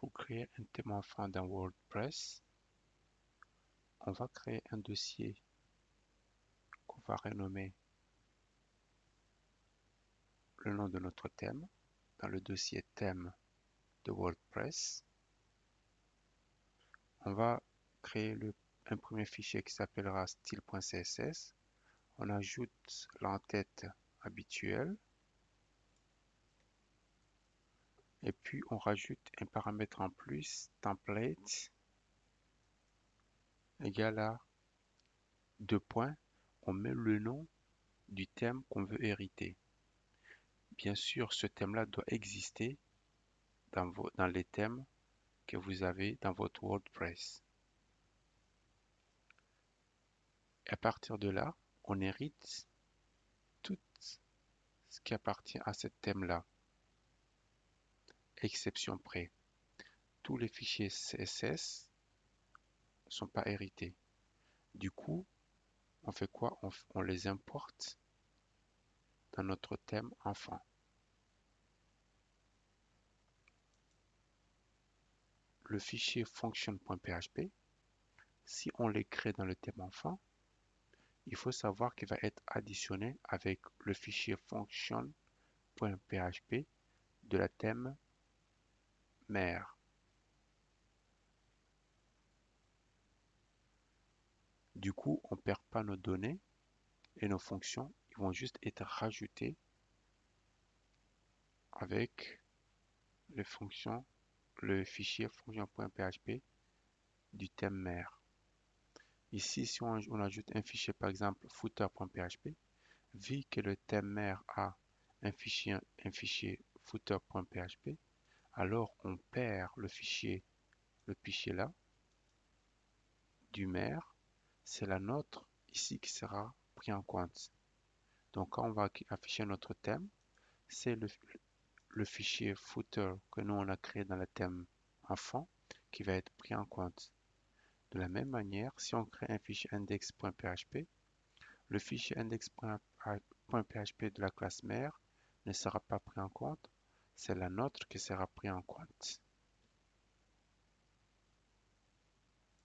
Pour créer un thème enfant dans WordPress, on va créer un dossier qu'on va renommer le nom de notre thème dans le dossier thème de WordPress. On va créer un premier fichier qui s'appellera style.css. On ajoute l'entête habituelle et puis on rajoute un paramètre en plus, template égal à 2 points. On met le nom du thème qu'on veut hériter. Bien sûr, ce thème-là doit exister dans les thèmes que vous avez dans votre WordPress. Et à partir de là, on hérite tout ce qui appartient à ce thème-là, exception près. Tous les fichiers CSS ne sont pas hérités. Du coup, on fait quoi? On les importe dans notre thème enfant. Le fichier function.php, si on les crée dans le thème enfant, il faut savoir qu'il va être additionné avec le fichier function.php de la thème mère. Du coup, on ne perd pas nos données et nos fonctions, ils vont juste être rajoutés avec le fichier function.php du thème mère. Ici, si on ajoute un fichier, par exemple footer.php, vu que le thème mère a un fichier footer.php, alors on perd le fichier là du mère. C'est la nôtre ici qui sera pris en compte. Donc quand on va afficher notre thème, c'est le fichier footer que nous on a créé dans le thème enfant qui va être pris en compte. De la même manière, si on crée un fichier index.php, le fichier index.php de la classe mère ne sera pas pris en compte, c'est la nôtre qui sera pris en compte.